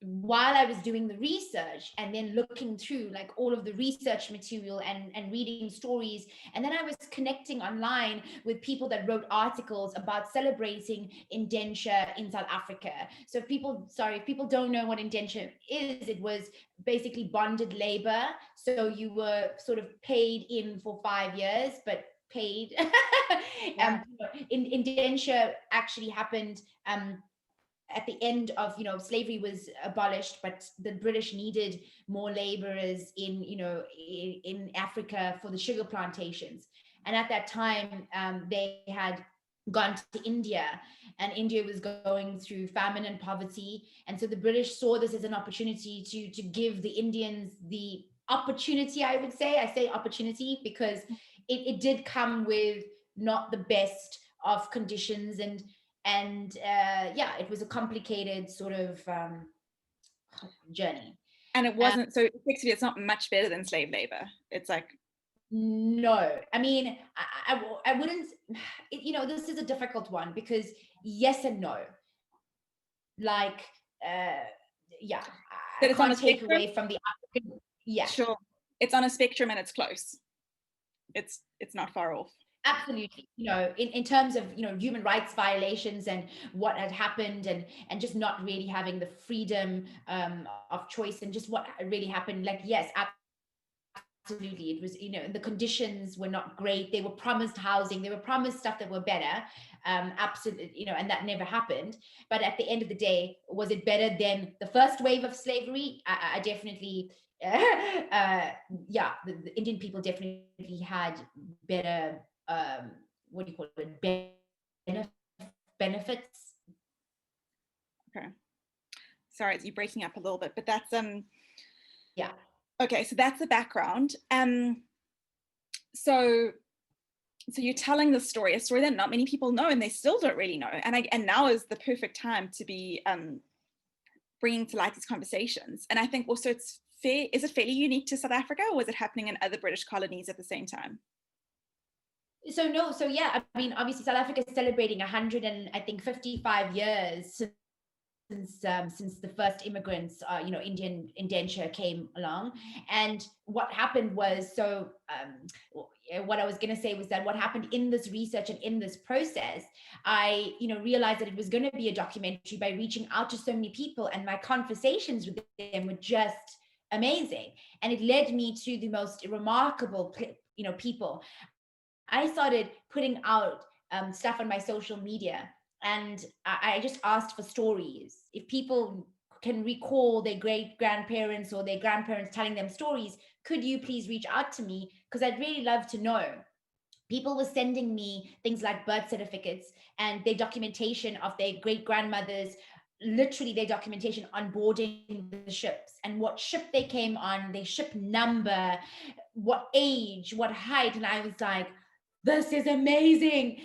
B: while I was doing the research and then looking through like all of the research material and reading stories, and then I was connecting online with people that wrote articles about celebrating indenture in South Africa. So if people don't know what indenture is, it was basically bonded labor. So you were sort of paid in for 5 years, but paid. Indenture actually happened at the end of, slavery was abolished, but the British needed more laborers in Africa for the sugar plantations. And at that time, they had gone to India, and India was going through famine and poverty. And so the British saw this as an opportunity to give the Indians the opportunity, I would say. I say opportunity because it did come with not the best of conditions, and it was a complicated sort of journey.
A: And it wasn't, so effectively it's not much better than slave labor. It's like,
B: no, I mean, I wouldn't, this is a difficult one, because yes and no. Like, I can't take away from the African. Yeah.
A: Sure. It's on a spectrum and it's close. It's not far off.
B: Absolutely. In terms of, human rights violations and what had happened, and just not really having the freedom of choice, and just what really happened. Like, yes, absolutely. It was, the conditions were not great. They were promised housing. They were promised stuff that were better. Absolutely, and that never happened. But at the end of the day, was it better than the first wave of slavery? I definitely, yeah, the Indian people definitely had better, what do you call it? Benefits.
A: Okay. Sorry, you're breaking up a little bit, but that's
B: Yeah.
A: okay. So that's the background. So you're telling the story, a story that not many people know, and they still don't really know. And now is the perfect time to be bringing to light these conversations. And I think also is it fairly unique to South Africa, or was it happening in other British colonies at the same time?
B: So no, so yeah, I mean, obviously South Africa is celebrating 100 and I think 55 years since the first immigrants, Indian indenture came along. And what happened was, what I was going to say was that what happened in this research and in this process, I, realized that it was going to be a documentary by reaching out to so many people, and my conversations with them were just amazing. And it led me to the most remarkable, people. I started putting out stuff on my social media, and I just asked for stories. If people can recall their great grandparents or their grandparents telling them stories, could you please reach out to me? Because I'd really love to know. People were sending me things like birth certificates and their documentation of their great grandmothers, literally their documentation on boarding the ships and what ship they came on, their ship number, what age, what height. And I was like, this is amazing.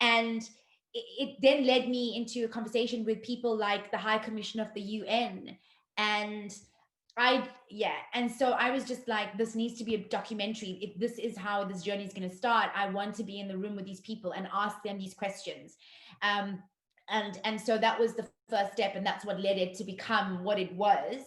B: And it then led me into a conversation with people like the High Commission of the UN. And and so I was just like, this needs to be a documentary. If this is how this journey is going to start, I want to be in the room with these people and ask them these questions. And so that was the first step, and that's what led it to become what it was.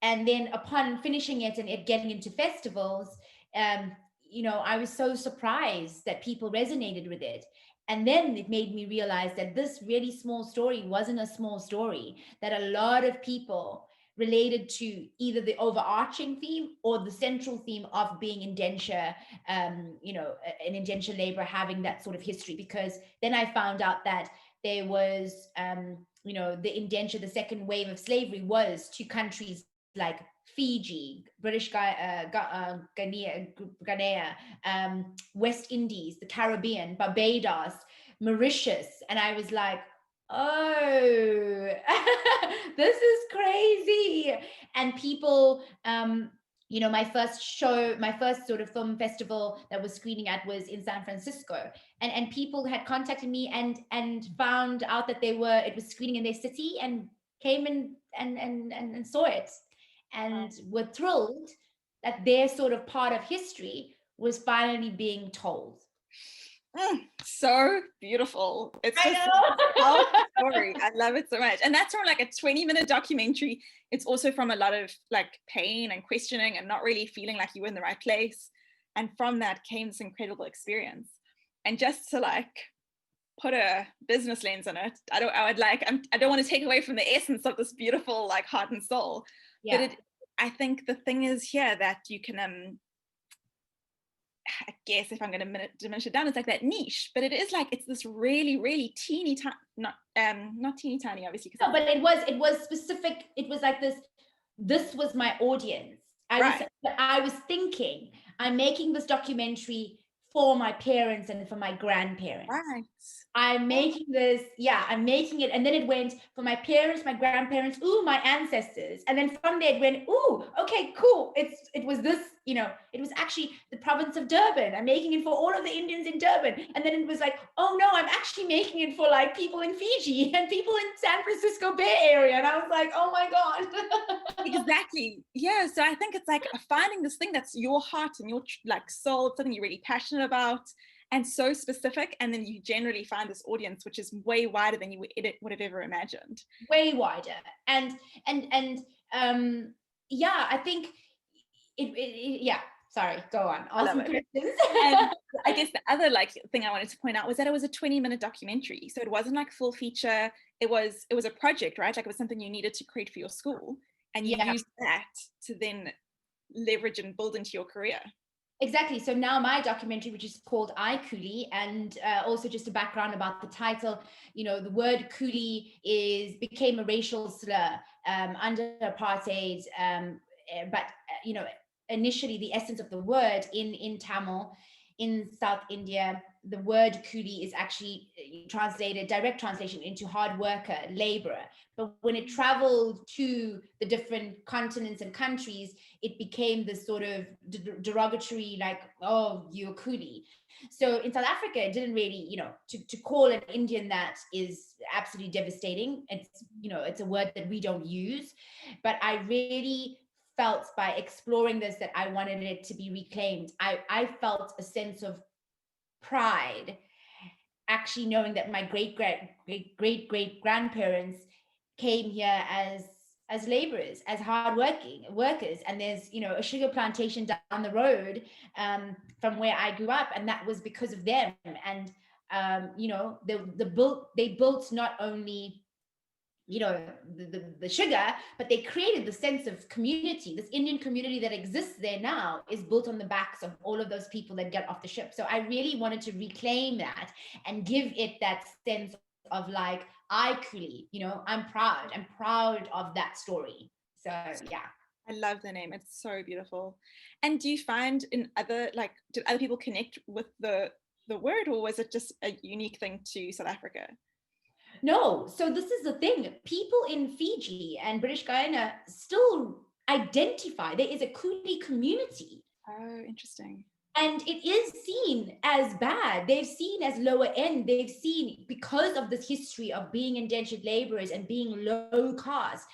B: And then upon finishing it and it getting into festivals, I was so surprised that people resonated with it. And then it made me realize that this really small story wasn't a small story, that a lot of people related to either the overarching theme or the central theme of being indenture, an indenture labor, having that sort of history. Because then I found out that there was, the indenture, the second wave of slavery was to countries like Fiji, British Guiana, West Indies, the Caribbean, Barbados, Mauritius. And I was like, oh, this is crazy. And people, my first sort of film festival that was screening at was in San Francisco. And people had contacted me and found out that it was screening in their city, and came and saw it, and were thrilled that their sort of part of history was finally being told.
A: So beautiful. It's just
B: a
A: story. I love it so much. And that's from like a 20-minute documentary. It's also from a lot of like pain and questioning and not really feeling like you were in the right place. And from that came this incredible experience. And just to like put a business lens on it, I don't want to take away from the essence of this beautiful like heart and soul.
B: Yeah.
A: But I think the thing is here that you can I guess if I'm going to diminish it down, it's like that niche, but it is like, it's this really, really teeny tiny, not teeny tiny, obviously.
B: No, but it was specific. It was like this was my audience. I was thinking, I'm making this documentary for my parents and for my grandparents.
A: Right.
B: I'm making this, I'm making it. And then it went for my parents, my grandparents, my ancestors. And then from there it went, okay, cool. It was this, it was actually the province of Durban. I'm making it for all of the Indians in Durban. And then it was like, oh no, I'm actually making it for like people in Fiji and people in San Francisco Bay Area. And I was like, oh my God.
A: Exactly. Yeah. So I think it's like finding this thing that's your heart and your like soul, something you're really passionate about, and so specific, and then you generally find this audience which is way wider than you would have ever imagined.
B: Way wider. And I think Sorry, go on. Ask me questions.
A: And I guess the other thing I wanted to point out was that it was a 20-minute documentary. So it wasn't like full feature. It was a project, right? Like it was something you needed to create for your school, and you used that to then leverage and build into your career.
B: Exactly. So now my documentary, which is called I Coolie, and also just a background about the title, the word coolie became a racial slur under apartheid, but initially the essence of the word in Tamil, in South India, the word coolie is actually direct translation into hard worker, laborer. But when it traveled to the different continents and countries, it became this sort of derogatory, like, oh, you're a coolie. So in South Africa, it didn't really, to call an Indian that is absolutely devastating. It's a word that we don't use. But I really felt by exploring this that I wanted it to be reclaimed. I felt a sense of pride actually knowing that my great great grandparents came here as laborers, as hardworking workers, and there's a sugar plantation down the road from where I grew up, and that was because of them. And they built not only the sugar, but they created the sense of community. This Indian community that exists there now is built on the backs of all of those people that get off the ship. So I really wanted to reclaim that and give it that sense of like, I coolie, I'm proud of that story. So yeah,
A: I love the name. It's so beautiful. And do you find did other people connect with the word, or was it just a unique thing to South Africa?
B: No. So this is the thing. People in Fiji and British Guyana still identify there is a coolie community.
A: Oh, interesting.
B: And it is seen as bad. They've seen as lower end. They've seen, because of this history of being indentured laborers and being low caste,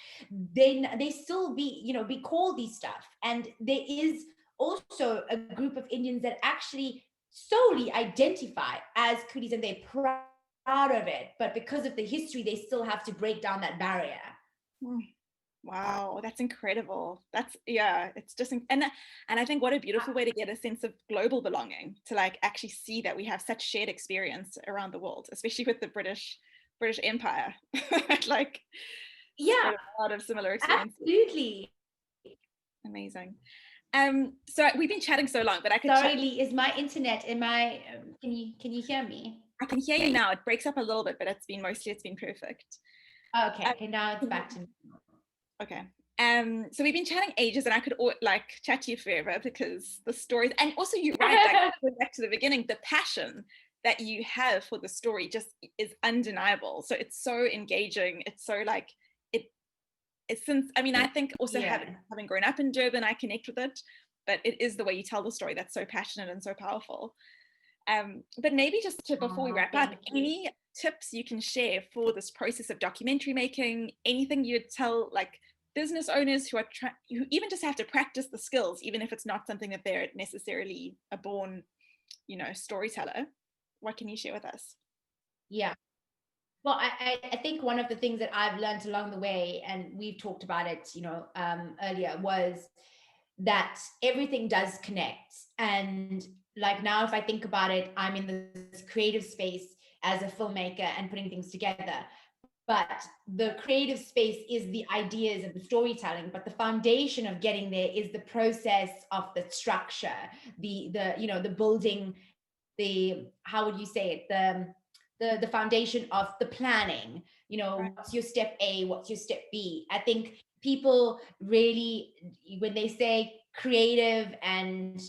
B: they still be called these stuff. And there is also a group of Indians that actually solely identify as coolies, and they're proud of it, but because of the history they still have to break down that barrier.
A: Wow, that's incredible. It's just, and I think what a beautiful way to get a sense of global belonging, to actually see that we have such shared experience around the world, especially with the British Empire.
B: Yeah,
A: a lot of similar experiences.
B: Absolutely.
A: Amazing. So we've been chatting so long, but I could
B: Leigh, is my internet can you hear me?
A: I can hear you now. It breaks up a little bit, but it's been perfect.
B: Okay, now it's back to me.
A: Okay. So we've been chatting ages, and I could chat to you forever, because the stories, and also you going back to the beginning, the passion that you have for the story just is undeniable. So it's so engaging. It's so I think also having grown up in Durban, I connect with it, but it is the way you tell the story that's so passionate and so powerful. But maybe just before we wrap up, any tips you can share for this process of documentary making? Anything you'd tell business owners who even just have to practice the skills, even if it's not something that they're necessarily a born, storyteller? What can you share with us?
B: Yeah. Well, I think one of the things that I've learned along the way, and we've talked about it, earlier, was that everything does connect. And now, if I think about it, I'm in this creative space as a filmmaker and putting things together. But the creative space is the ideas and the storytelling. But the foundation of getting there is the process of the structure, the building, how would you say it? The foundation of the planning, right. What's your step A, what's your step B? I think people really, when they say creative and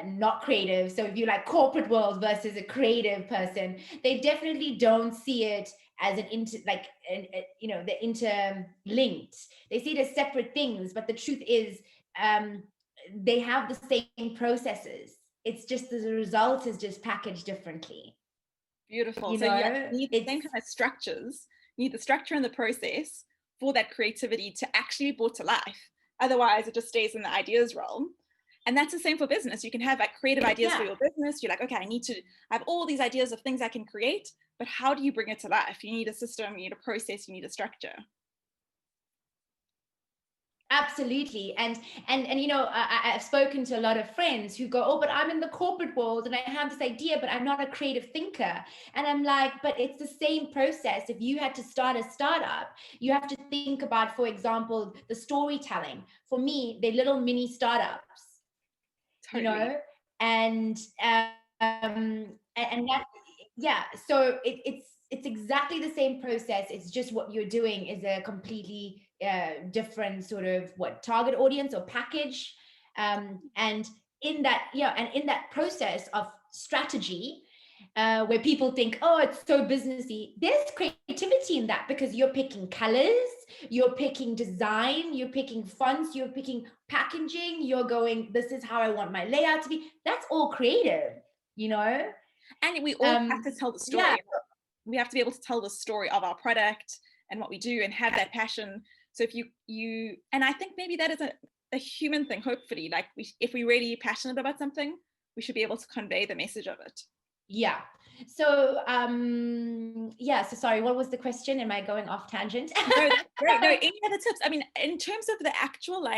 B: not creative, so if you corporate world versus a creative person, they definitely don't see it as they're interlinked. They see it as separate things, but the truth is they have the same processes. It's just the result is just packaged differently.
A: Beautiful. You need the same kind of structures. You need the structure and the process for that creativity to actually be brought to life. Otherwise, it just stays in the ideas realm. And that's the same for business. You can have creative ideas for your business. You're okay, I have all these ideas of things I can create, but how do you bring it to life? You need a system, you need a process, you need a structure.
B: Absolutely. And I've spoken to a lot of friends who go, oh, but I'm in the corporate world and I have this idea, but I'm not a creative thinker. And I'm like, but it's the same process. If you had to start a startup, you have to think about, for example, the storytelling. For me, they're little mini startups,
A: Totally.
B: and that, yeah. So it's exactly the same process. It's just what you're doing is a completely different sort of target audience or package, and in that process of strategy, where people think, oh, it's so businessy, there's creativity in that, because you're picking colors, you're picking design, you're picking fonts, you're picking packaging, you're going, this is how I want my layout to be. That's all creative,
A: And we all have to tell the
B: yeah.
A: story. We have to be able to tell the story of our product and what we do and have that passion. So if you and I think maybe that is a human thing, hopefully, like if we're really passionate about something, we should be able to convey the message of it.
B: Yeah. So so sorry, what was the question? Am I going off tangent?
A: No, that's great. No, any other tips? I mean, in terms of the actual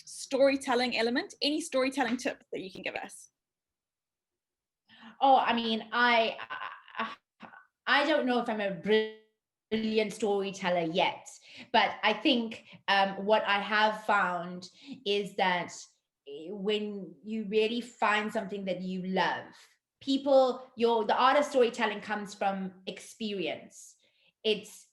A: storytelling element, any storytelling tips that you can give us?
B: Oh, I mean, I don't know if I'm a brilliant storyteller yet, but I think what I have found is that when you really find something that you love, the art of storytelling comes from experience. It's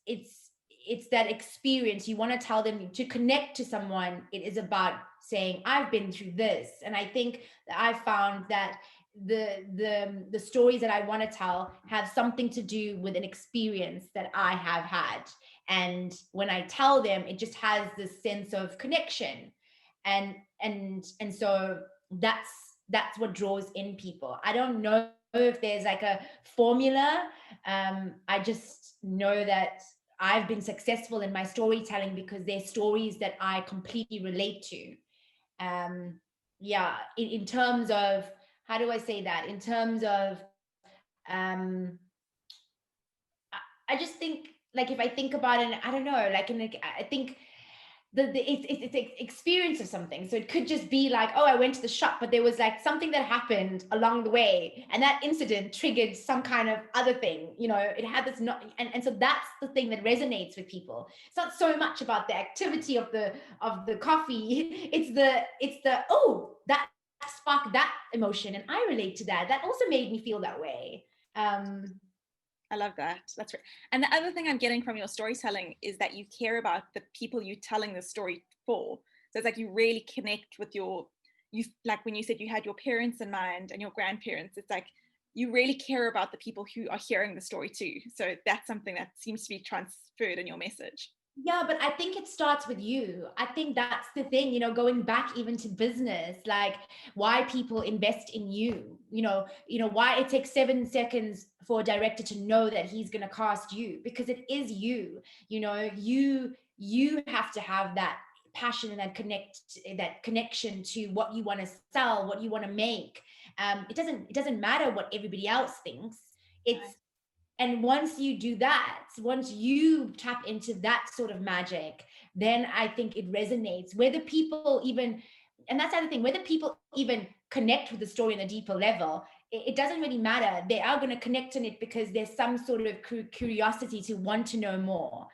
B: that experience. You want to tell them, to connect to someone. It is about saying, I've been through this. And I think that I found that the stories that I want to tell have something to do with an experience that I have had. And when I tell them, it just has this sense of connection. And so that's what draws in people. I don't know if there's like a formula. I just know that I've been successful in my storytelling because they're stories that I completely relate to. In terms of, how do I say that? In terms of, I just think, like, if I think about it, I don't know, like, I think it's experience of something. So it could just be like, oh, I went to the shop, but there was like something that happened along the way, and that incident triggered some kind of other thing. It had this and so that's the thing that resonates with people. It's not so much about the activity of the coffee. It's the oh, that sparked that emotion, and I relate to that. That also made me feel that way.
A: I love that. That's right. And the other thing I'm getting from your storytelling is that you care about the people you're telling the story for. So it's like you really connect with like when you said you had your parents in mind and your grandparents, it's like you really care about the people who are hearing the story too. So that's something that seems to be transferred in your message.
B: Yeah, but I think it starts with you. I think that's the thing, going back even to business, like why people invest in you, why it takes 7 seconds for a director to know that he's going to cast you, because it is you. You have to have that passion and that connection to what you want to sell, what you want to make. It doesn't matter what everybody else thinks. And once you do that, once you tap into that sort of magic, then I think it resonates. Whether people even, and that's the other thing, whether people even connect with the story on a deeper level, it doesn't really matter. They are going to connect on it because there's some sort of curiosity to want to know more.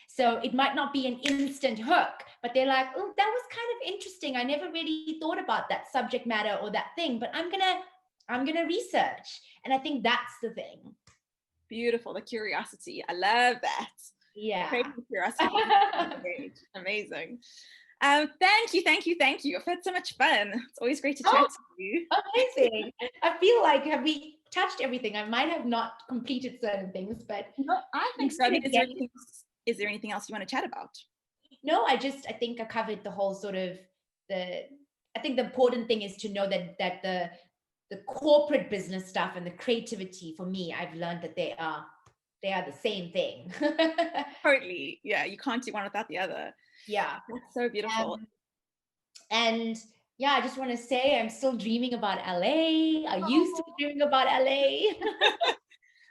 B: So it might not be an instant hook, but they're like, oh, that was kind of interesting. I never really thought about that subject matter or that thing, but I'm gonna research. And I think that's the thing.
A: Beautiful. The curiosity. I love that.
B: Yeah.
A: Great curiosity. Amazing. Thank you. I've had so much fun. It's always great to chat to you.
B: Amazing. I feel like, have we touched everything? I might have not completed certain things, but
A: no, I think so. I mean, is there anything else you want to chat about?
B: No, I think I covered the whole sort of I think the important thing is to know that the corporate business stuff and the creativity, for me, I've learned that they are the same thing.
A: Totally. Yeah, you can't do one without the other.
B: Yeah.
A: That's so beautiful.
B: And yeah, I just want to say I'm still dreaming about LA. Are you still dreaming about LA?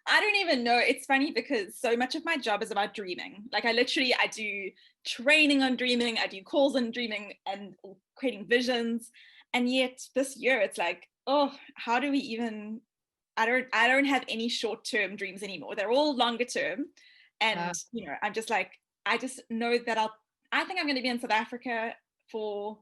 A: I don't even know. It's funny because so much of my job is about dreaming. Like I do training on dreaming, I do calls on dreaming and creating visions. And yet this year it's like, oh, how do we even, I don't have any short-term dreams anymore. They're all longer term. And, I'm just like, I just know that I think I'm going to be in South Africa for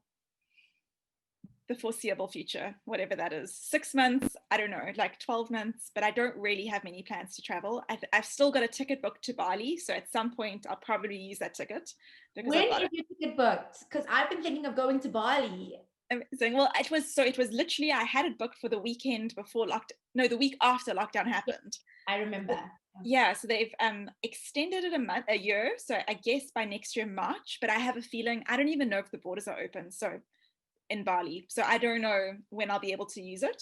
A: the foreseeable future, whatever that is. 6 months, I don't know, like 12 months, but I don't really have many plans to travel. I've still got a ticket booked to Bali. So at some point I'll probably use that ticket. Because
B: When is your ticket booked? Because I've been thinking of going to Bali.
A: Amazing. Well, it was literally, I had it booked for the weekend before the week after lockdown happened.
B: I remember.
A: Yeah, so they've extended it a year. So I guess by next year, March, but I have a feeling, I don't even know if the borders are open. So in Bali. So I don't know when I'll be able to use it.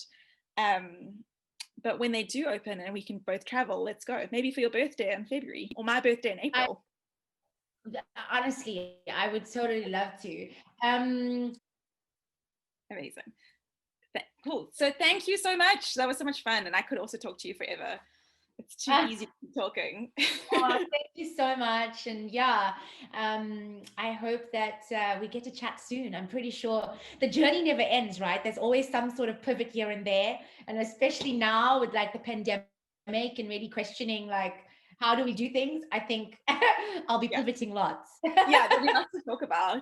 A: But when they do open and we can both travel, let's go. Maybe for your birthday in February or my birthday in April.
B: Honestly, I would totally love to.
A: Amazing. Cool. So thank you so much. That was so much fun. And I could also talk to you forever. It's too easy to keep talking.
B: Thank you so much. And yeah, I hope that we get to chat soon. I'm pretty sure the journey never ends, right? There's always some sort of pivot here and there. And especially now with like the pandemic and really questioning like, how do we do things? I think I'll be pivoting lots.
A: Yeah, there'll be lots to talk about.